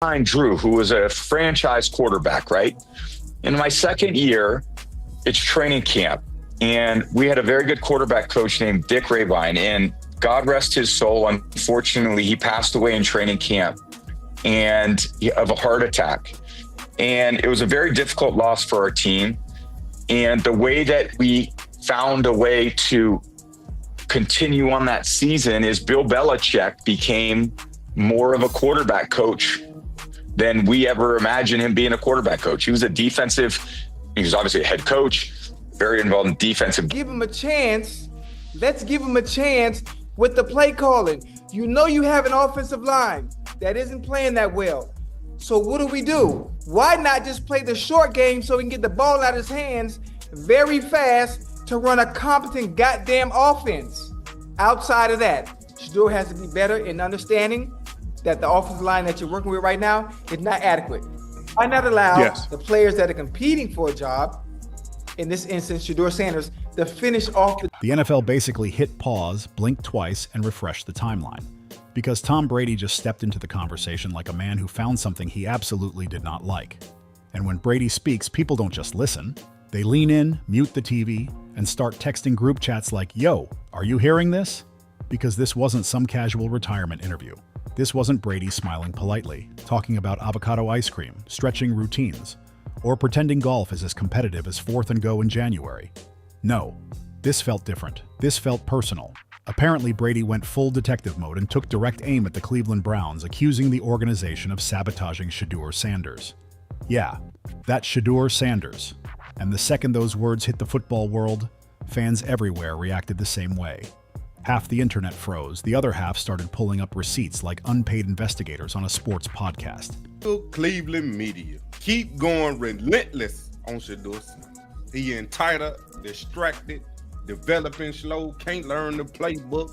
behind Drew, who was a franchise quarterback, right? In my second year, it's training camp. And we had a very good quarterback coach named Dick Rabine. And God rest his soul, unfortunately, he passed away in training camp and of a heart attack. And it was a very difficult loss for our team. And the way that we found a way to continue on that season is Bill Belichick became more of a quarterback coach than we ever imagined him being a quarterback coach. He was obviously a head coach, very involved in defensive. Give him a chance. Let's give him a chance with the play calling. You know you have an offensive line that isn't playing that well. So what do? Why not just play the short game so we can get the ball out of his hands very fast to run a competent goddamn offense? Outside of that, Shedeur has to be better in understanding that the offensive line that you're working with right now is not adequate. Why not allow the players that are competing for a job, in this instance, Shedeur Sanders, to finish off the NFL basically hit pause, blinked twice, and refreshed the timeline. Because Tom Brady just stepped into the conversation like a man who found something he absolutely did not like. And when Brady speaks, people don't just listen. They lean in, mute the TV, and start texting group chats like, "Yo, are you hearing this?" Because this wasn't some casual retirement interview. This wasn't Brady smiling politely, talking about avocado ice cream, stretching routines, or pretending golf is as competitive as 4th and Go in January. No, this felt different. This felt personal. Apparently, Brady went full detective mode and took direct aim at the Cleveland Browns, accusing the organization of sabotaging Shedeur Sanders. Yeah, that's Shedeur Sanders. And the second those words hit the football world, fans everywhere reacted the same way. Half the internet froze, the other half started pulling up receipts like unpaid investigators on a sports podcast. Cleveland media keep going relentless on Shedeur Sanders. He entitled, distracted, developing slow, can't learn the playbook,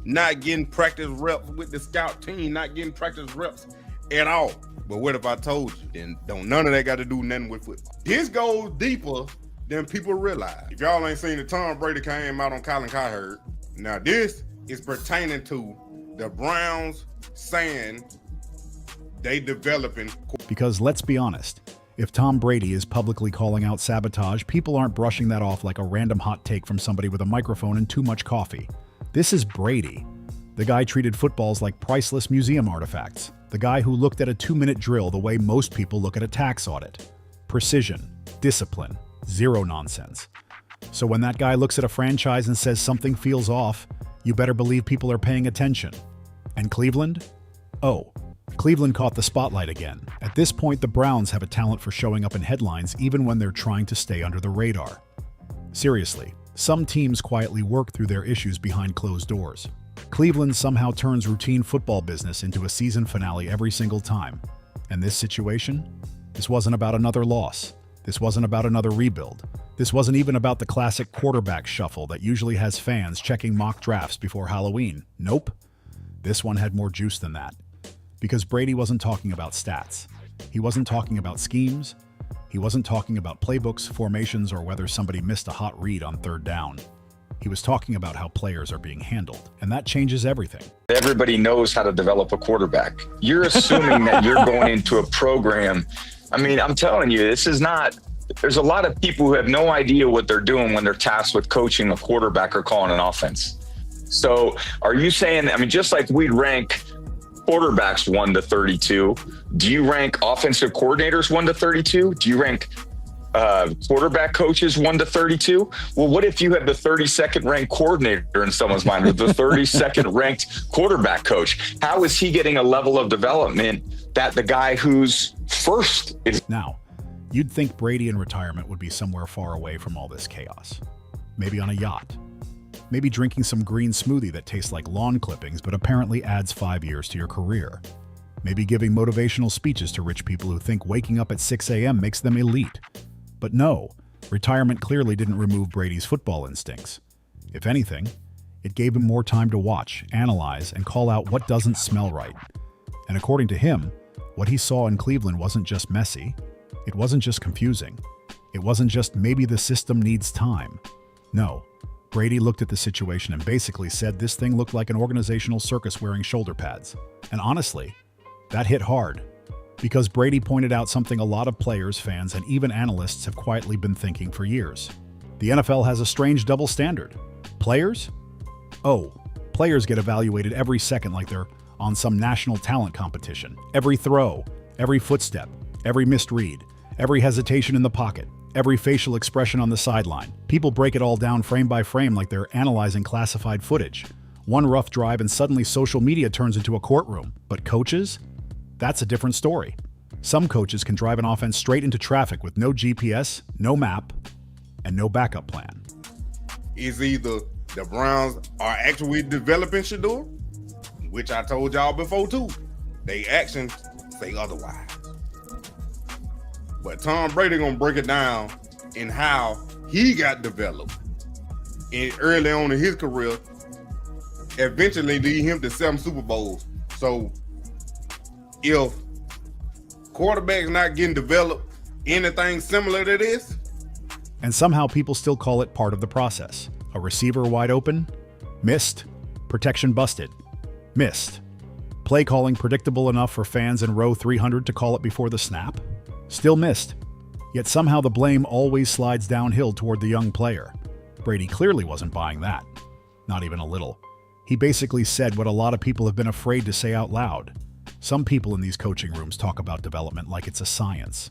not getting practice reps with the scout team, not getting practice reps at all. But what if I told you? Then don't none of that got to do nothing with football. This goes deeper than people realize. If y'all ain't seen it, Tom Brady came out on Colin Cowherd. Now this is pertaining to the Browns saying they developing. Because let's be honest, if Tom Brady is publicly calling out sabotage, people aren't brushing that off like a random hot take from somebody with a microphone and too much coffee. This is Brady. The guy treated footballs like priceless museum artifacts. The guy who looked at a 2-minute drill the way most people look at a tax audit. Precision, discipline, zero nonsense. So when that guy looks at a franchise and says something feels off, you better believe people are paying attention. And Cleveland? Oh, Cleveland caught the spotlight again. At this point, the Browns have a talent for showing up in headlines even when they're trying to stay under the radar. Seriously, some teams quietly work through their issues behind closed doors. Cleveland somehow turns routine football business into a season finale every single time. And this situation? This wasn't about another loss. This wasn't about another rebuild. This wasn't even about the classic quarterback shuffle that usually has fans checking mock drafts before Halloween. Nope. This one had more juice than that. Because Brady wasn't talking about stats. He wasn't talking about schemes. He wasn't talking about playbooks, formations, or whether somebody missed a hot read on 3rd down. He was talking about how players are being handled, and that changes everything. Everybody knows how to develop a quarterback. You're assuming that you're going into a program. I mean, I'm telling you, there's a lot of people who have no idea what they're doing when they're tasked with coaching a quarterback or calling an offense. So are you saying, just like we'd rank quarterbacks 1 to 32, do you rank offensive coordinators 1 to 32? Do you rank quarterback coaches 1 to 32? Well, what if you have the 32nd ranked coordinator in someone's mind, or the 32nd ranked quarterback coach? How is he getting a level of development that the guy who's first is? Now, you'd think Brady in retirement would be somewhere far away from all this chaos. Maybe on a yacht. Maybe drinking some green smoothie that tastes like lawn clippings but apparently adds 5 years to your career. Maybe giving motivational speeches to rich people who think waking up at 6 a.m. makes them elite. But no, retirement clearly didn't remove Brady's football instincts. If anything, it gave him more time to watch, analyze, and call out what doesn't smell right. And according to him, what he saw in Cleveland wasn't just messy. It wasn't just confusing. It wasn't just maybe the system needs time. No, Brady looked at the situation and basically said this thing looked like an organizational circus wearing shoulder pads. And honestly, that hit hard. Because Brady pointed out something a lot of players, fans, and even analysts have quietly been thinking for years. The NFL has a strange double standard. Players? Oh, players get evaluated every second like they're on some national talent competition. Every throw, every footstep, every missed read, every hesitation in the pocket, every facial expression on the sideline. People break it all down frame by frame like they're analyzing classified footage. One rough drive and suddenly social media turns into a courtroom. But coaches? That's a different story. Some coaches can drive an offense straight into traffic with no GPS, no map, and no backup plan. It's either the Browns are actually developing Shedeur, which I told y'all before too. They actions say otherwise. But Tom Brady gonna break it down in how he got developed early on in his career, eventually lead him to 7 Super Bowls. So if quarterback's not getting developed, anything similar to this, And somehow people still call it part of the process. A receiver wide open? Missed. Protection busted? Missed. Play calling predictable enough for fans in row 300 to call it before the snap? Still missed. Yet somehow the blame always slides downhill toward the young player. Brady clearly wasn't buying that. Not even a little. He basically said what a lot of people have been afraid to say out loud. Some people in these coaching rooms talk about development like it's a science.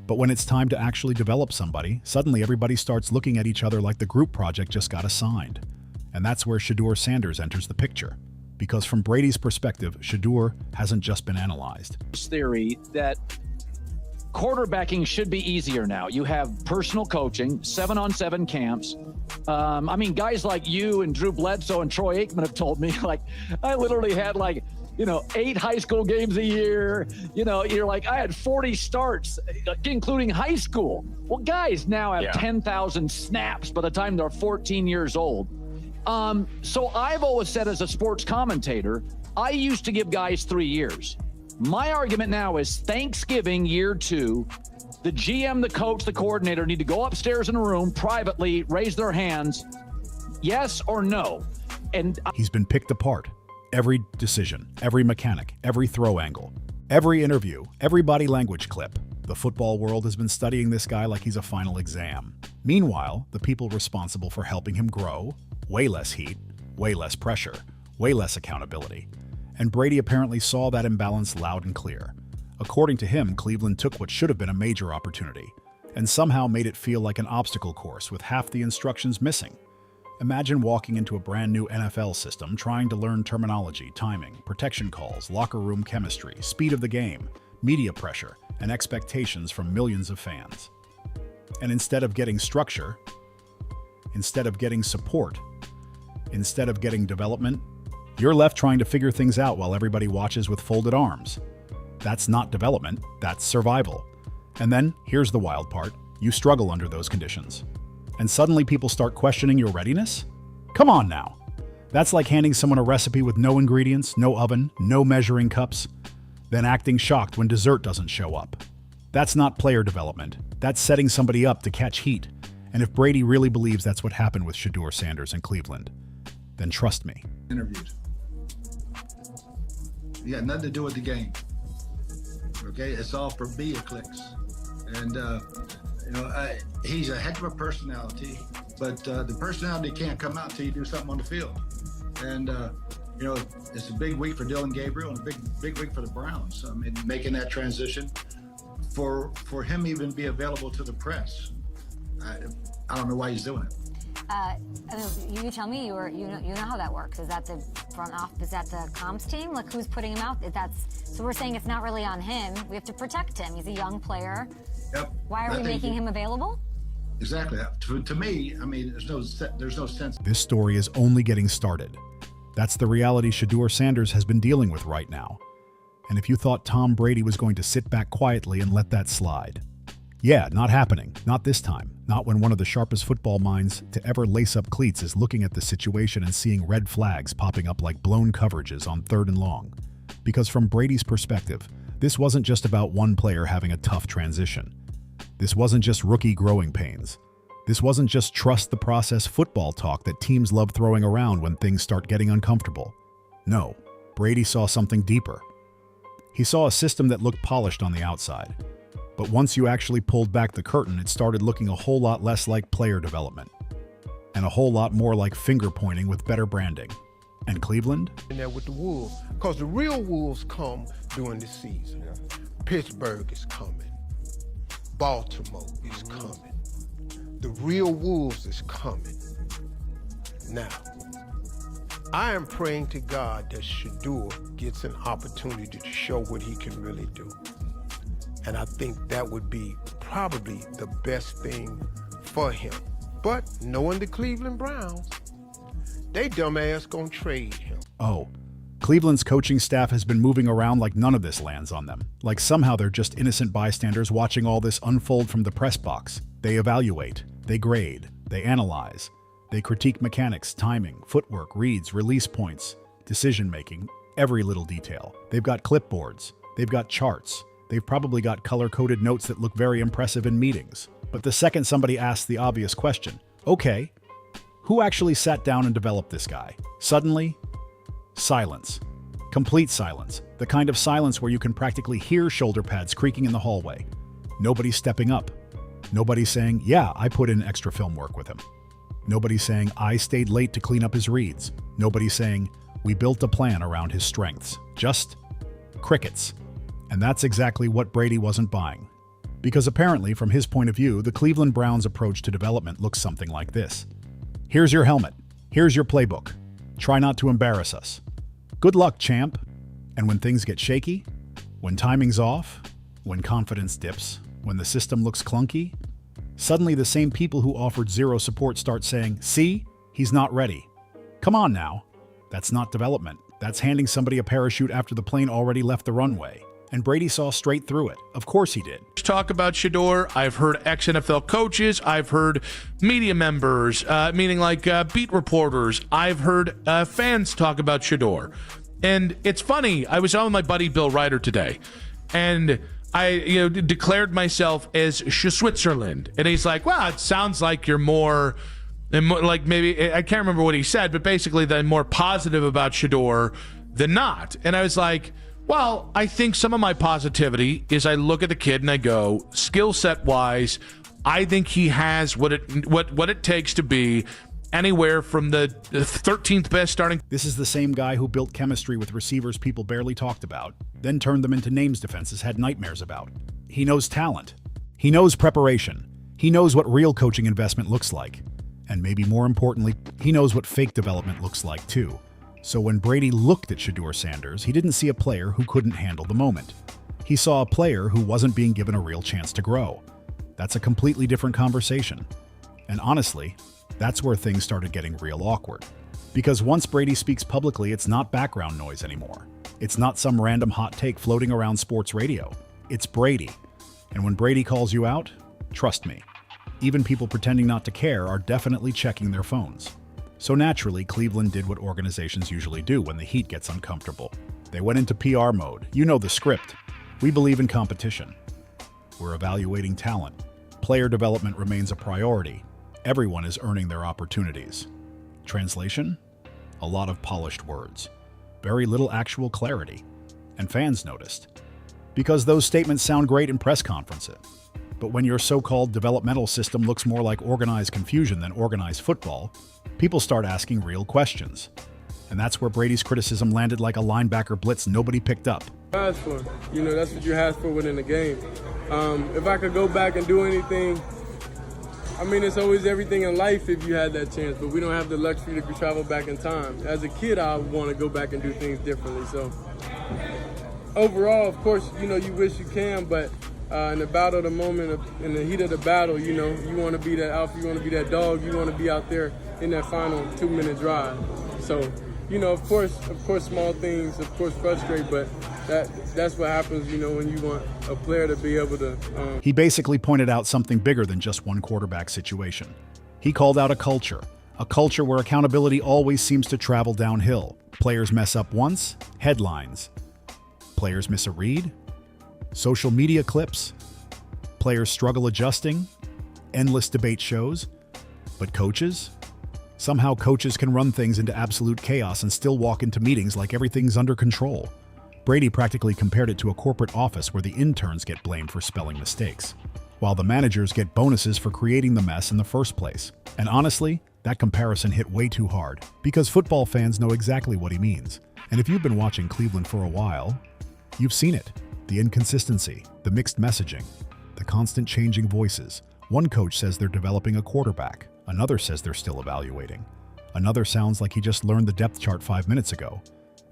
But when it's time to actually develop somebody, suddenly everybody starts looking at each other like the group project just got assigned. And that's where Shedeur Sanders enters the picture. Because from Brady's perspective, Shedeur hasn't just been analyzed. Theory that quarterbacking should be easier now. You have personal coaching, 7-on-7 camps. I mean, guys like you and Drew Bledsoe and Troy Aikman have told me, like, I literally had 8 high school games a year. You're like, I had 40 starts, including high school. Well, guys now have 10,000 snaps by the time they're 14 years old. So I've always said, as a sports commentator, I used to give guys 3 years. My argument now is Thanksgiving year 2, the GM, the coach, the coordinator need to go upstairs in a room privately, raise their hands, yes or no. And he's been picked apart. Every decision, every mechanic, every throw angle, every interview, every body language clip. The football world has been studying this guy like he's a final exam. Meanwhile, the people responsible for helping him grow, way less heat, way less pressure, way less accountability. And Brady apparently saw that imbalance loud and clear. According to him, Cleveland took what should have been a major opportunity and somehow made it feel like an obstacle course with half the instructions missing. Imagine walking into a brand new NFL system trying to learn terminology, timing, protection calls, locker room chemistry, speed of the game, media pressure, and expectations from millions of fans. And instead of getting structure, instead of getting support, instead of getting development, you're left trying to figure things out while everybody watches with folded arms. That's not development, that's survival. And then, here's the wild part, you struggle under those conditions. And suddenly people start questioning your readiness? Come on now. That's like handing someone a recipe with no ingredients, no oven, no measuring cups, then acting shocked when dessert doesn't show up. That's not player development. That's setting somebody up to catch heat. And if Brady really believes that's what happened with Shedeur Sanders in Cleveland, then trust me. Interviewed. He had nothing to do with the game. Okay, it's all for media clicks. And he's a heck of a personality, but the personality can't come out until you do something on the field. And it's a big week for Dylan Gabriel and a big week for the Browns. I mean, making that transition for him even be available to the press. I don't know why he's doing it. You tell me, you know how that works. Is that the front office? Is that the comms team? Like, who's putting him out? So we're saying it's not really on him. We have to protect him. He's a young player. Yep. Why are we making him available? Exactly. To me, I mean, there's no sense. This story is only getting started. That's the reality Shedeur Sanders has been dealing with right now. And if you thought Tom Brady was going to sit back quietly and let that slide, yeah, not happening. Not this time. Not when one of the sharpest football minds to ever lace up cleats is looking at the situation and seeing red flags popping up like blown coverages on 3rd and long. Because from Brady's perspective, this wasn't just about one player having a tough transition. This wasn't just rookie growing pains. This wasn't just trust the process football talk that teams love throwing around when things start getting uncomfortable. No, Brady saw something deeper. He saw a system that looked polished on the outside. But once you actually pulled back the curtain, it started looking a whole lot less like player development. And a whole lot more like finger-pointing with better branding. And Cleveland? In there with the Wolves, because the real Wolves come during the season. Pittsburgh is coming. Baltimore is coming. The real Wolves is coming. Now, I am praying to God that Shedeur gets an opportunity to show what he can really do. And I think that would be probably the best thing for him. But knowing the Cleveland Browns, they dumbass gonna trade him. Oh, Cleveland's coaching staff has been moving around like none of this lands on them. Like somehow they're just innocent bystanders watching all this unfold from the press box. They evaluate, they grade, they analyze, they critique mechanics, timing, footwork, reads, release points, decision-making, every little detail. They've got clipboards, they've got charts, they've probably got color-coded notes that look very impressive in meetings. But the second somebody asks the obvious question, okay, who actually sat down and developed this guy? Suddenly, silence. Complete silence. The kind of silence where you can practically hear shoulder pads creaking in the hallway. Nobody's stepping up. Nobody's saying, yeah, I put in extra film work with him. Nobody's saying, I stayed late to clean up his reads. Nobody's saying, we built a plan around his strengths. Just crickets. And that's exactly what Brady wasn't buying. Because apparently, from his point of view, the Cleveland Browns' approach to development looks something like this. Here's your helmet. Here's your playbook. Try not to embarrass us. Good luck, champ. And when things get shaky, when timing's off, when confidence dips, when the system looks clunky, suddenly the same people who offered zero support start saying, see, he's not ready. Come on now. That's not development. That's handing somebody a parachute after the plane already left the runway. And Brady saw straight through it. Of course he did. Talk about Shedeur. I've heard ex-NFL coaches. I've heard media members, meaning like beat reporters. I've heard fans talk about Shedeur. And it's funny. I was on with my buddy Bill Ryder today, and I declared myself as Switzerland. And he's like, well, it sounds like you're more, like maybe, I can't remember what he said, but basically that I'm more positive about Shedeur than not. And I was like, well, I think some of my positivity is I look at the kid and I go, skill set wise, I think he has what it takes to be anywhere from the 13th best starting. This is the same guy who built chemistry with receivers people barely talked about, then turned them into names defenses had nightmares about. He knows talent. He knows preparation. He knows what real coaching investment looks like. And maybe more importantly, he knows what fake development looks like too. So when Brady looked at Shedeur Sanders, he didn't see a player who couldn't handle the moment. He saw a player who wasn't being given a real chance to grow. That's a completely different conversation. And honestly, that's where things started getting real awkward. Because once Brady speaks publicly, it's not background noise anymore. It's not some random hot take floating around sports radio. It's Brady. And when Brady calls you out, trust me, even people pretending not to care are definitely checking their phones. So naturally, Cleveland did what organizations usually do when the heat gets uncomfortable. They went into PR mode. You know the script. We believe in competition. We're evaluating talent. Player development remains a priority. Everyone is earning their opportunities. Translation? A lot of polished words. Very little actual clarity. And fans noticed. Because those statements sound great in press conferences. But when your so-called developmental system looks more like organized confusion than organized football, people start asking real questions. And that's where Brady's criticism landed like a linebacker blitz nobody picked up. Ask for, that's what you ask for within the game. If I could go back and do anything, it's always everything in life if you had that chance, but we don't have the luxury to travel back in time. As a kid, I want to go back and do things differently. So overall, of course, you wish you can, but in the battle of the moment, in the heat of the battle, you want to be that alpha, you want to be that dog, you want to be out there in that final 2-minute drive. So, of course, small things, of course, frustrate, but that's what happens, when you want a player to be able to. He basically pointed out something bigger than just one quarterback situation. He called out a culture where accountability always seems to travel downhill. Players mess up once, headlines. Players miss a read, social media clips. Players struggle adjusting, endless debate shows. But coaches? Somehow coaches can run things into absolute chaos and still walk into meetings like everything's under control. Brady practically compared it to a corporate office where the interns get blamed for spelling mistakes, while the managers get bonuses for creating the mess in the first place. And honestly, that comparison hit way too hard, because football fans know exactly what he means. And if you've been watching Cleveland for a while, you've seen it. The inconsistency, the mixed messaging, the constant changing voices. One coach says they're developing a quarterback. Another says they're still evaluating. Another sounds like he just learned the depth chart 5 minutes ago.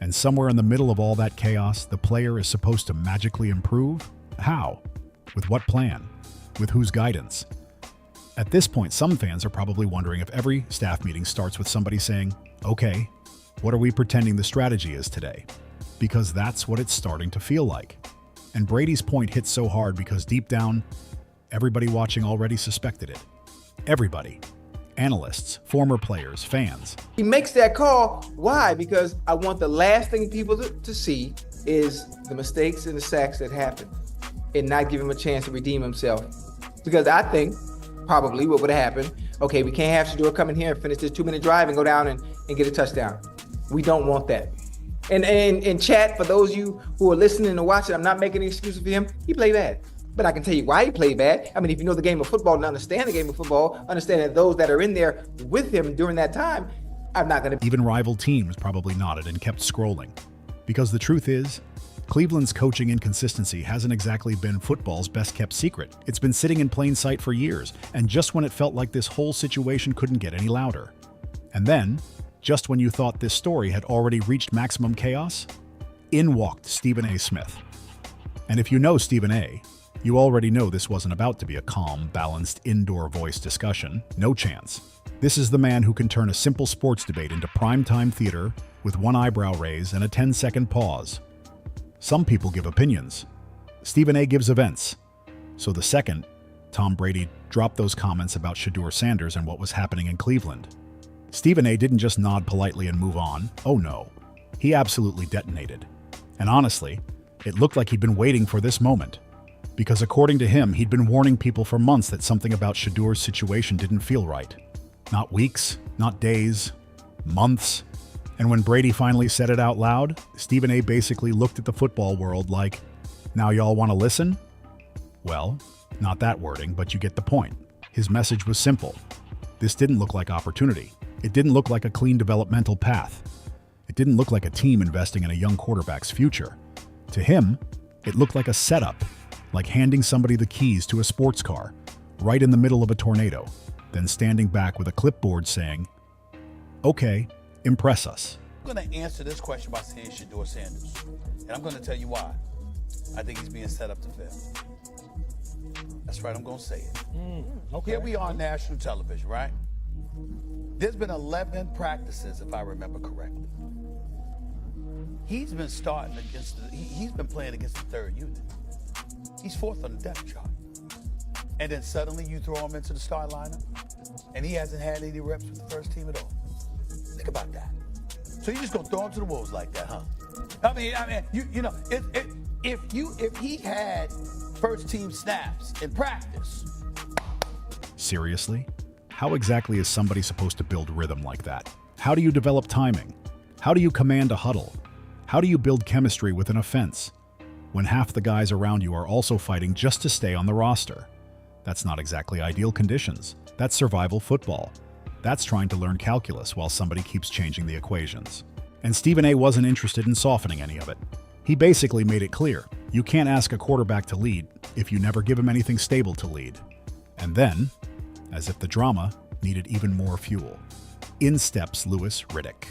And somewhere in the middle of all that chaos, the player is supposed to magically improve? How? With what plan? With whose guidance? At this point, some fans are probably wondering if every staff meeting starts with somebody saying, "Okay, what are we pretending the strategy is today?" Because that's what it's starting to feel like. And Brady's point hits so hard because deep down, everybody watching already suspected it. Everybody. Analysts, former players, fans. He makes that call. Why? Because I want the last thing people to see is the mistakes and the sacks that happen and not give him a chance to redeem himself. Because I think probably what would have happened, okay, we can't have Shedeur come in here and finish this 2-minute drive and go down and get a touchdown. We don't want that. And in chat, for those of you who are listening and watching, I'm not making any excuses for him. He played bad. But I can tell you why he played bad. I mean, if you know the game of football and understand the game of football, understand that those that are in there with him during that time, I'm not going to... Even rival teams probably nodded and kept scrolling. Because the truth is, Cleveland's coaching inconsistency hasn't exactly been football's best-kept secret. It's been sitting in plain sight for years, and just when it felt like this whole situation couldn't get any louder. And then, just when you thought this story had already reached maximum chaos, in walked Stephen A. Smith. And if you know Stephen A., you already know this wasn't about to be a calm, balanced, indoor voice discussion. No chance. This is the man who can turn a simple sports debate into primetime theater with one eyebrow raise and a 10-second pause. Some people give opinions. Stephen A. gives events. So the second, Tom Brady dropped those comments about Shedeur Sanders and what was happening in Cleveland, Stephen A. didn't just nod politely and move on. Oh no. He absolutely detonated. And honestly, it looked like he'd been waiting for this moment. Because according to him, he'd been warning people for months that something about Shedeur's situation didn't feel right. Not weeks, not days, months. And when Brady finally said it out loud, Stephen A. basically looked at the football world like, "Now y'all want to listen?" Well, not that wording, but you get the point. His message was simple. This didn't look like opportunity. It didn't look like a clean developmental path. It didn't look like a team investing in a young quarterback's future. To him, it looked like a setup. Like handing somebody the keys to a sports car, right in the middle of a tornado, then standing back with a clipboard saying, "Okay, impress us." I'm going to answer this question by saying Shedeur Sanders. And I'm going to tell you why. I think he's being set up to fail. That's right, I'm going to say it. Okay. Here we are on national television, right? There's been 11 practices, if I remember correctly. He's been starting against, he's been playing against the third unit. He's fourth on the depth chart. And then suddenly you throw him into the start lineup, and he hasn't had any reps with the first team at all. Think about that. So you just gonna throw him to the wolves like that, huh? I mean, you know, if he had first team snaps in practice. Seriously? How exactly is somebody supposed to build rhythm like that? How do you develop timing? How do you command a huddle? How do you build chemistry with an offense when half the guys around you are also fighting just to stay on the roster? That's not exactly ideal conditions. That's survival football. That's trying to learn calculus while somebody keeps changing the equations. And Stephen A. wasn't interested in softening any of it. He basically made it clear, you can't ask a quarterback to lead if you never give him anything stable to lead. And then, as if the drama needed even more fuel, in steps Riddick.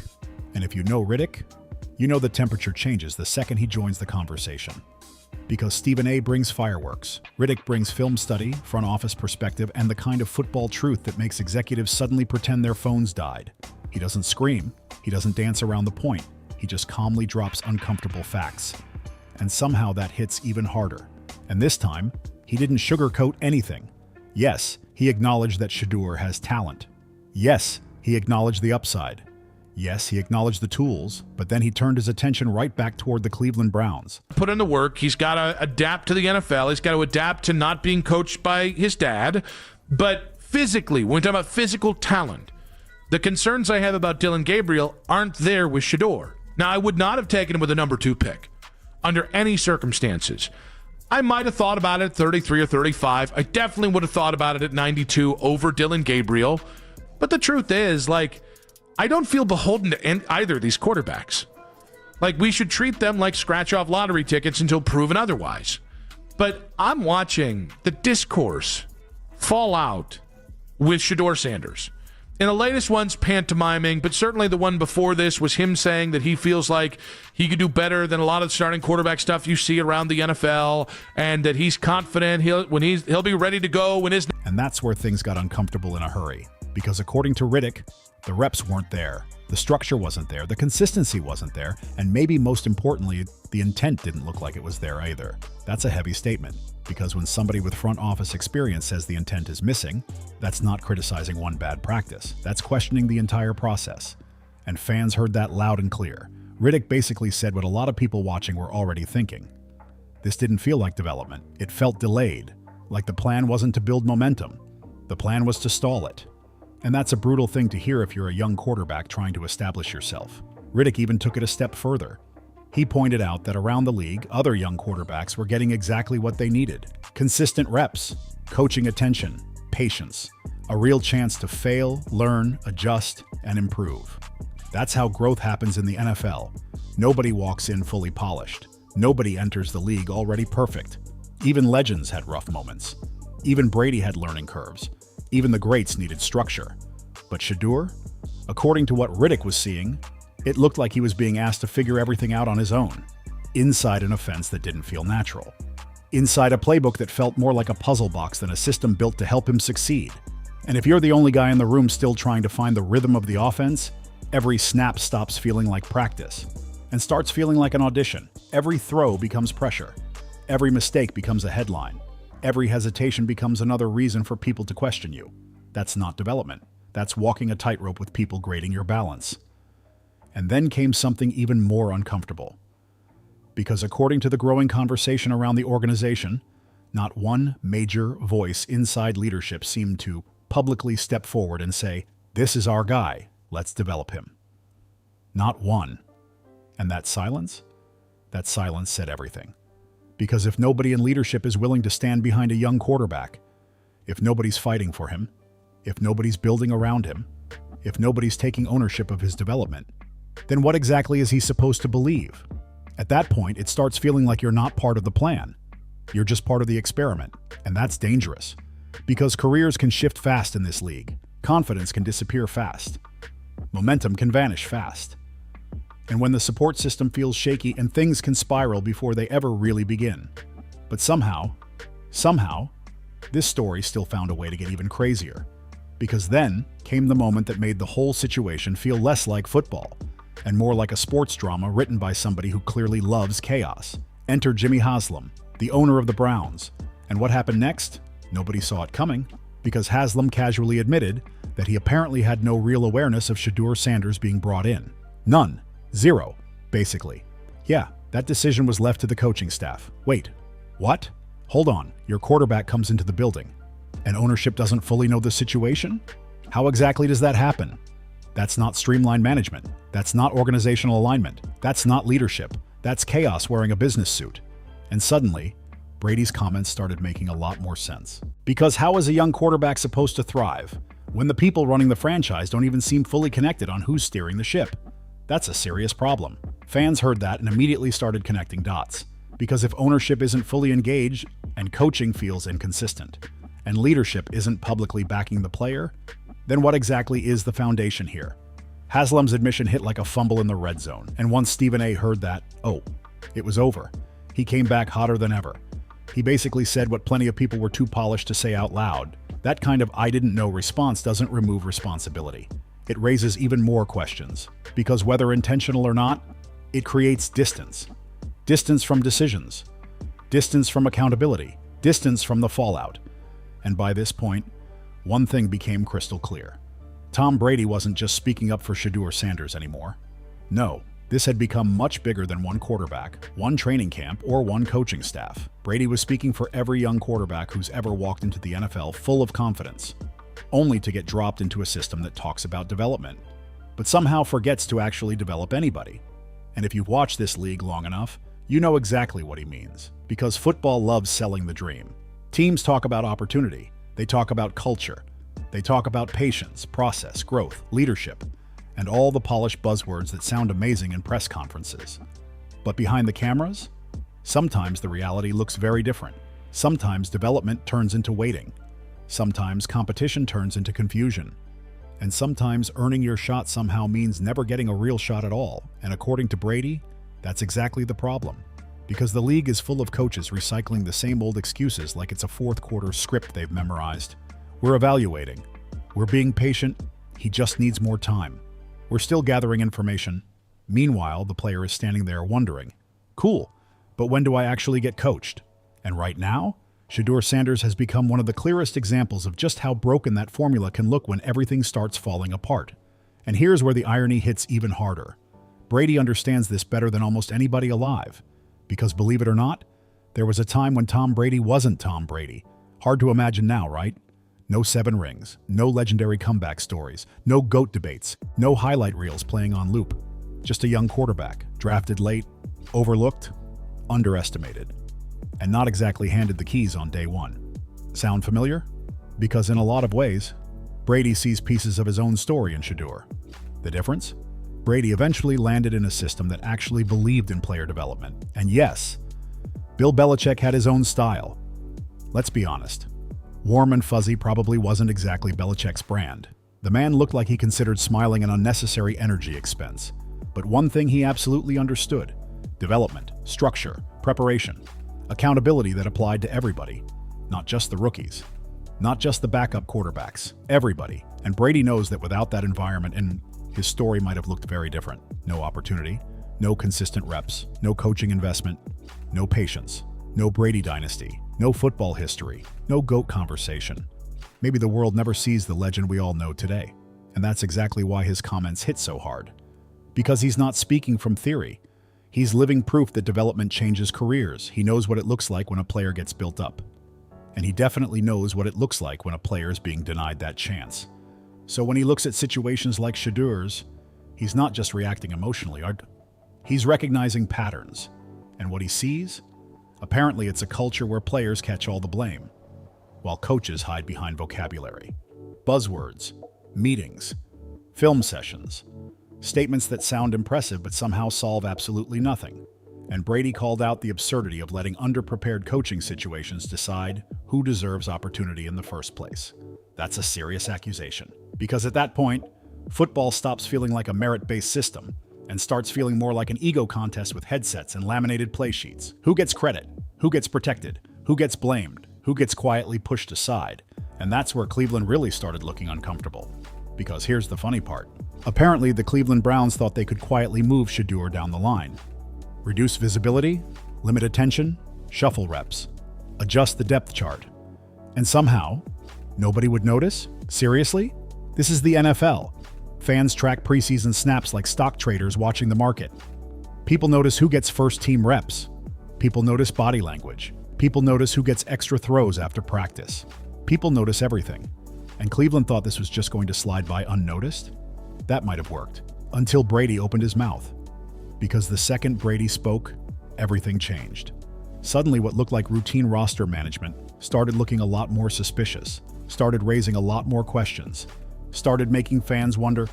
And if you know Riddick, you know the temperature changes the second he joins the conversation. Because Stephen A. brings fireworks, Riddick brings film study, front office perspective, and the kind of football truth that makes executives suddenly pretend their phones died. He doesn't scream, he doesn't dance around the point, he just calmly drops uncomfortable facts. And somehow that hits even harder. And this time, he didn't sugarcoat anything. Yes, he acknowledged that Shedeur has talent. Yes, he acknowledged the upside. Yes, he acknowledged the tools, but then he turned his attention right back toward the Cleveland Browns. Put in the work. He's got to adapt to the NFL. He's got to adapt to not being coached by his dad. But physically, when we're talking about physical talent, the concerns I have about Dylan Gabriel aren't there with Shedeur. Now, I would not have taken him with a number 2 pick. under any circumstances. I might have thought about it at 33 or 35. I definitely would have thought about it at 92 over Dylan Gabriel. But the truth is, like, I don't feel beholden to either of these quarterbacks. Like, we should treat them like scratch-off lottery tickets until proven otherwise. But I'm watching the discourse fall out with Shedeur Sanders. And the latest one's pantomiming, but certainly the one before this was him saying that he feels like he could do better than a lot of the starting quarterback stuff you see around the NFL, and that he's confident he'll be ready to go when his... And that's where things got uncomfortable in a hurry. Because according to Riddick, the reps weren't there. The structure wasn't there, the consistency wasn't there, and maybe most importantly, the intent didn't look like it was there either. That's a heavy statement, because when somebody with front office experience says the intent is missing, that's not criticizing one bad practice. That's questioning the entire process. And fans heard that loud and clear. Riddick basically said what a lot of people watching were already thinking. This didn't feel like development. It felt delayed, like the plan wasn't to build momentum. The plan was to stall it. And that's a brutal thing to hear if you're a young quarterback trying to establish yourself. Riddick even took it a step further. He pointed out that around the league, other young quarterbacks were getting exactly what they needed. Consistent reps, coaching attention, patience, a real chance to fail, learn, adjust, and improve. That's how growth happens in the NFL. Nobody walks in fully polished. Nobody enters the league already perfect. Even legends had rough moments. Even Brady had learning curves. Even the greats needed structure. But Shedeur? According to what Riddick was seeing, it looked like he was being asked to figure everything out on his own, inside an offense that didn't feel natural, inside a playbook that felt more like a puzzle box than a system built to help him succeed. And if you're the only guy in the room still trying to find the rhythm of the offense, every snap stops feeling like practice and starts feeling like an audition. Every throw becomes pressure. Every mistake becomes a headline. Every hesitation becomes another reason for people to question you. That's not development. That's walking a tightrope with people grading your balance. And then came something even more uncomfortable. Because according to the growing conversation around the organization, not one major voice inside leadership seemed to publicly step forward and say, "This is our guy, let's develop him." Not one. And that silence said everything. Because if nobody in leadership is willing to stand behind a young quarterback, if nobody's fighting for him, if nobody's building around him, if nobody's taking ownership of his development, then what exactly is he supposed to believe? At that point, it starts feeling like you're not part of the plan. You're just part of the experiment, and that's dangerous. Because careers can shift fast in this league. Confidence can disappear fast. Momentum can vanish fast. And when the support system feels shaky, and things can spiral before they ever really begin. But somehow, this story still found a way to get even crazier. Because then came the moment that made the whole situation feel less like football and more like a sports drama written by somebody who clearly loves chaos. Enter Jimmy Haslam, the owner of the Browns. And what happened next? Nobody saw it coming, because Haslam casually admitted that he apparently had no real awareness of Shedeur Sanders being brought in. None. Zero, basically. Yeah, that decision was left to the coaching staff. Wait, what? Hold on, your quarterback comes into the building, and ownership doesn't fully know the situation? How exactly does that happen? That's not streamlined management. That's not organizational alignment. That's not leadership. That's chaos wearing a business suit. And suddenly, Brady's comments started making a lot more sense. Because how is a young quarterback supposed to thrive when the people running the franchise don't even seem fully connected on who's steering the ship? That's a serious problem. Fans heard that and immediately started connecting dots. Because if ownership isn't fully engaged and coaching feels inconsistent, and leadership isn't publicly backing the player, then what exactly is the foundation here? Haslam's admission hit like a fumble in the red zone, and once Stephen A. heard that, it was over. He came back hotter than ever. He basically said what plenty of people were too polished to say out loud. That kind of "I didn't know" response doesn't remove responsibility. It raises even more questions, because whether intentional or not, it creates distance. Distance from decisions. Distance from accountability. Distance from the fallout. And by this point, one thing became crystal clear. Tom Brady wasn't just speaking up for Shedeur Sanders anymore. No, this had become much bigger than one quarterback, one training camp, or one coaching staff. Brady was speaking for every young quarterback who's ever walked into the NFL full of confidence, only to get dropped into a system that talks about development, but somehow forgets to actually develop anybody. And if you've watched this league long enough, You know exactly what he means, because football loves selling the dream. Teams talk about opportunity, they talk about culture, they talk about patience, process, growth, leadership, and all the polished buzzwords that sound amazing in press conferences. But behind the cameras, sometimes the reality looks very different. Sometimes development turns into waiting. Sometimes competition turns into confusion. And sometimes earning your shot somehow means never getting a real shot at all. And according to Brady, that's exactly the problem. Because the league is full of coaches recycling the same old excuses like it's a fourth quarter script they've memorized. We're evaluating. We're being patient. He just needs more time. We're still gathering information. Meanwhile, the player is standing there wondering, cool, but when do I actually get coached? And right now, Shedeur Sanders has become one of the clearest examples of just how broken that formula can look when everything starts falling apart. And here's where the irony hits even harder. Brady understands this better than almost anybody alive. Because believe it or not, there was a time when Tom Brady wasn't Tom Brady. Hard to imagine now, right? No 7 rings, no legendary comeback stories, no GOAT debates, no highlight reels playing on loop. Just a young quarterback, drafted late, overlooked, underestimated, and not exactly handed the keys on day one. Sound familiar? Because in a lot of ways, Brady sees pieces of his own story in Shedeur. The difference? Brady eventually landed in a system that actually believed in player development. And yes, Bill Belichick had his own style. Let's be honest. Warm and fuzzy probably wasn't exactly Belichick's brand. The man looked like he considered smiling an unnecessary energy expense. But one thing he absolutely understood: development, structure, preparation, accountability that applied to everybody, not just the rookies, not just the backup quarterbacks, everybody. And Brady knows that without that environment, and his story might have looked very different. No opportunity, no consistent reps, no coaching investment, no patience, no Brady dynasty, no football history, no GOAT conversation. Maybe the world never sees the legend we all know today. And that's exactly why his comments hit so hard. Because he's not speaking from theory. He's living proof that development changes careers. He knows what it looks like when a player gets built up. And he definitely knows what it looks like when a player is being denied that chance. So when he looks at situations like Shedeur's, he's not just reacting emotionally. He's recognizing patterns. And what he sees? Apparently it's a culture where players catch all the blame, while coaches hide behind vocabulary. Buzzwords, meetings, film sessions, statements that sound impressive but somehow solve absolutely nothing. And Brady called out the absurdity of letting underprepared coaching situations decide who deserves opportunity in the first place. That's a serious accusation. Because at that point, football stops feeling like a merit-based system and starts feeling more like an ego contest with headsets and laminated play sheets. Who gets credit? Who gets protected? Who gets blamed? Who gets quietly pushed aside? And that's where Cleveland really started looking uncomfortable. Because here's the funny part. Apparently, the Cleveland Browns thought they could quietly move Shedeur down the line. Reduce visibility, limit attention, shuffle reps, adjust the depth chart. And somehow, nobody would notice? Seriously? This is the NFL. Fans track preseason snaps like stock traders watching the market. People notice who gets first-team reps. People notice body language. People notice who gets extra throws after practice. People notice everything. And Cleveland thought this was just going to slide by unnoticed? That might have worked. Until Brady opened his mouth. Because the second Brady spoke, everything changed. Suddenly what looked like routine roster management started looking a lot more suspicious, started raising a lot more questions, started making fans wonder,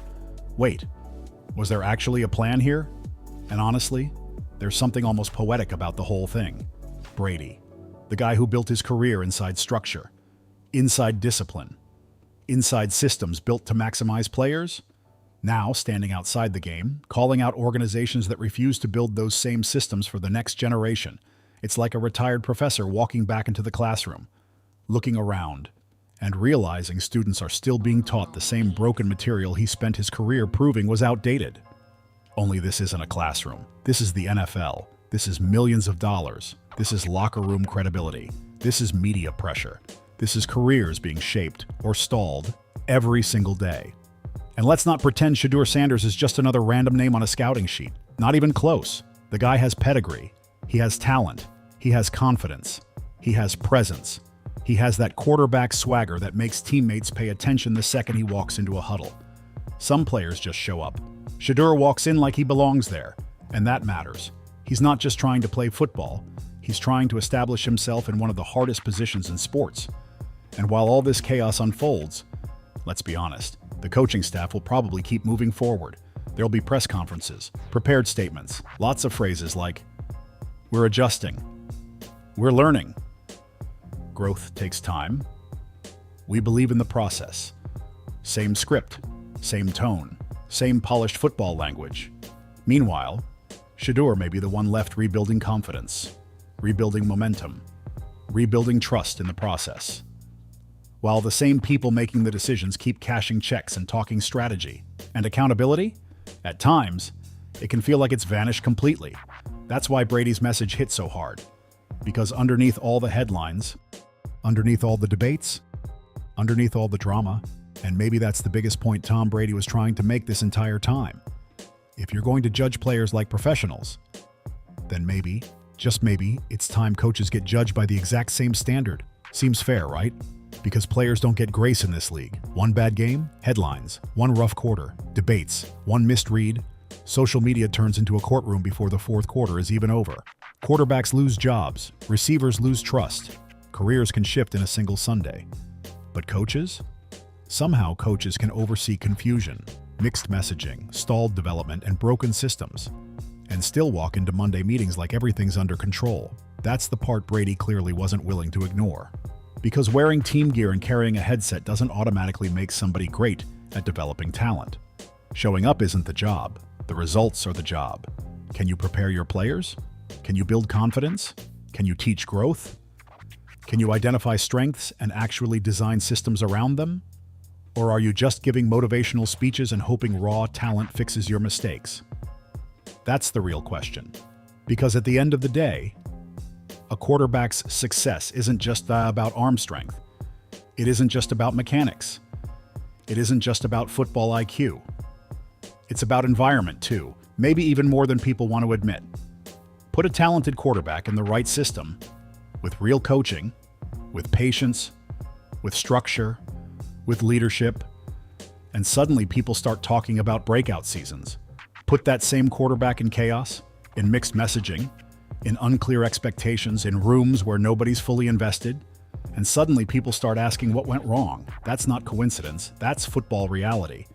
wait, was there actually a plan here? And honestly, there's something almost poetic about the whole thing. Brady, the guy who built his career inside structure, inside discipline, inside systems built to maximize players, now standing outside the game, calling out organizations that refuse to build those same systems for the next generation. It's like a retired professor walking back into the classroom, looking around, and realizing students are still being taught the same broken material he spent his career proving was outdated. Only this isn't a classroom. This is the NFL. This is millions of dollars. This is locker room credibility. This is media pressure. This is careers being shaped or stalled every single day. And let's not pretend Shedeur Sanders is just another random name on a scouting sheet. Not even close. The guy has pedigree. He has talent. He has confidence. He has presence. He has that quarterback swagger that makes teammates pay attention the second he walks into a huddle. Some players just show up. Shedeur walks in like he belongs there, and that matters. He's not just trying to play football, he's trying to establish himself in one of the hardest positions in sports. And while all this chaos unfolds, let's be honest, the coaching staff will probably keep moving forward. There'll be press conferences, prepared statements, lots of phrases like, "We're adjusting," "We're learning," "Growth takes time," "We believe in the process." Same script, same tone, same polished football language. Meanwhile, Shedeur may be the one left rebuilding confidence, rebuilding momentum, rebuilding trust in the process. While the same people making the decisions keep cashing checks and talking strategy. And accountability? At times, it can feel like it's vanished completely. That's why Brady's message hit so hard. Because underneath all the headlines, underneath all the debates, underneath all the drama, and maybe that's the biggest point Tom Brady was trying to make this entire time. If you're going to judge players like professionals, then maybe, just maybe, it's time coaches get judged by the exact same standard. Seems fair, right? Because players don't get grace in this league. One bad game, headlines. One rough quarter, debates. One missed read, social media turns into a courtroom before the fourth quarter is even over. Quarterbacks lose jobs, receivers lose trust. Careers can shift in a single Sunday. But coaches? Somehow coaches can oversee confusion, mixed messaging, stalled development, and broken systems, and still walk into Monday meetings like everything's under control. That's the part Brady clearly wasn't willing to ignore. Because wearing team gear and carrying a headset doesn't automatically make somebody great at developing talent. Showing up isn't the job. The results are the job. Can you prepare your players? Can you build confidence? Can you teach growth? Can you identify strengths and actually design systems around them? Or are you just giving motivational speeches and hoping raw talent fixes your mistakes? That's the real question. Because at the end of the day, a quarterback's success isn't just about arm strength. It isn't just about mechanics. It isn't just about football IQ. It's about environment too, maybe even more than people want to admit. Put a talented quarterback in the right system, with real coaching, with patience, with structure, with leadership, and suddenly people start talking about breakout seasons. Put that same quarterback in chaos, in mixed messaging, in unclear expectations, in rooms where nobody's fully invested, and suddenly people start asking what went wrong. That's not coincidence, that's football reality.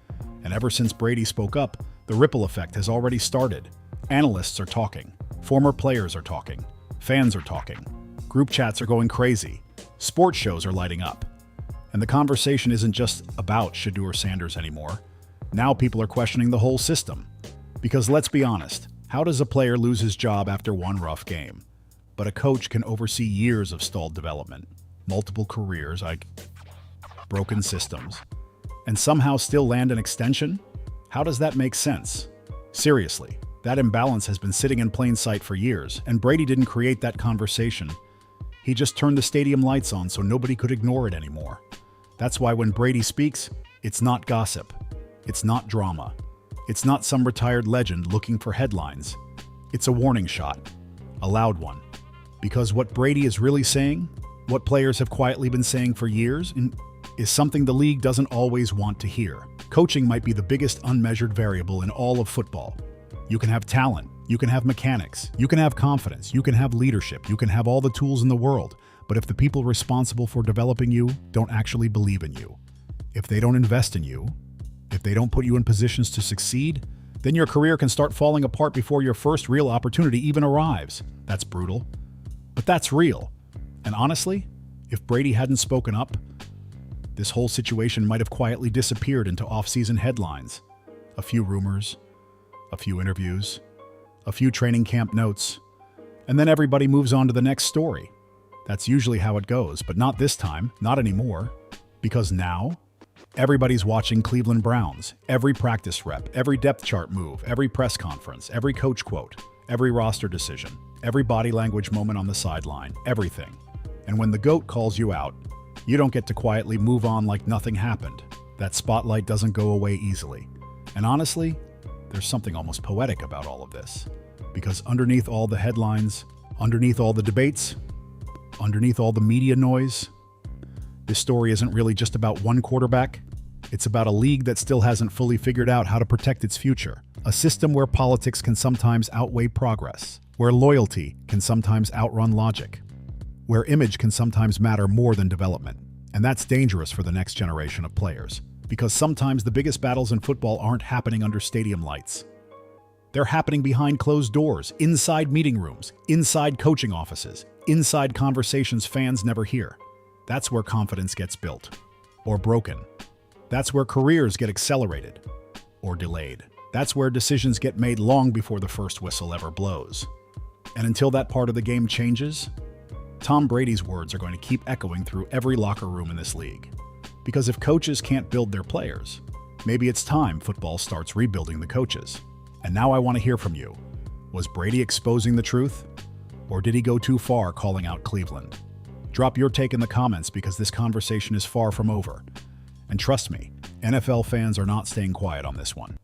And ever since Brady spoke up, the ripple effect has already started. Analysts are talking, former players are talking, fans are talking, group chats are going crazy, sports shows are lighting up. And the conversation isn't just about Shedeur Sanders anymore. Now people are questioning the whole system. Because let's be honest, how does a player lose his job after one rough game? But a coach can oversee years of stalled development, multiple careers, like broken systems, and somehow still land an extension? How does that make sense? Seriously, that imbalance has been sitting in plain sight for years, and Brady didn't create that conversation. He just turned the stadium lights on so nobody could ignore it anymore. That's why when Brady speaks, it's not gossip. It's not drama. It's not some retired legend looking for headlines. It's a warning shot, a loud one. Because what Brady is really saying, what players have quietly been saying for years, is something the league doesn't always want to hear. Coaching might be the biggest unmeasured variable in all of football. You can have talent, you can have mechanics, you can have confidence, you can have leadership, you can have all the tools in the world, but if the people responsible for developing you don't actually believe in you, if they don't invest in you, if they don't put you in positions to succeed, then your career can start falling apart before your first real opportunity even arrives. That's brutal, but that's real. And honestly, if Brady hadn't spoken up, this whole situation might have quietly disappeared into off-season headlines. A few rumors, a few interviews, a few training camp notes, and then everybody moves on to the next story. That's usually how it goes, but not this time, not anymore. Because now, everybody's watching Cleveland Browns. Every practice rep, every depth chart move, every press conference, every coach quote, every roster decision, every body language moment on the sideline, everything. And when the GOAT calls you out, you don't get to quietly move on like nothing happened. That spotlight doesn't go away easily. And honestly, there's something almost poetic about all of this. Because underneath all the headlines, underneath all the debates, underneath all the media noise, this story isn't really just about one quarterback. It's about a league that still hasn't fully figured out how to protect its future. A system where politics can sometimes outweigh progress. where loyalty can sometimes outrun logic, where image can sometimes matter more than development. And that's dangerous for the next generation of players, because sometimes the biggest battles in football aren't happening under stadium lights. They're happening behind closed doors, inside meeting rooms, inside coaching offices, inside conversations fans never hear. That's where confidence gets built, or broken. That's where careers get accelerated, or delayed. That's where decisions get made long before the first whistle ever blows. And until that part of the game changes, Tom Brady's words are going to keep echoing through every locker room in this league. Because if coaches can't build their players, maybe it's time football starts rebuilding the coaches. And now I want to hear from you. Was Brady exposing the truth? Or did he go too far calling out Cleveland? Drop your take in the comments because this conversation is far from over. And trust me, NFL fans are not staying quiet on this one.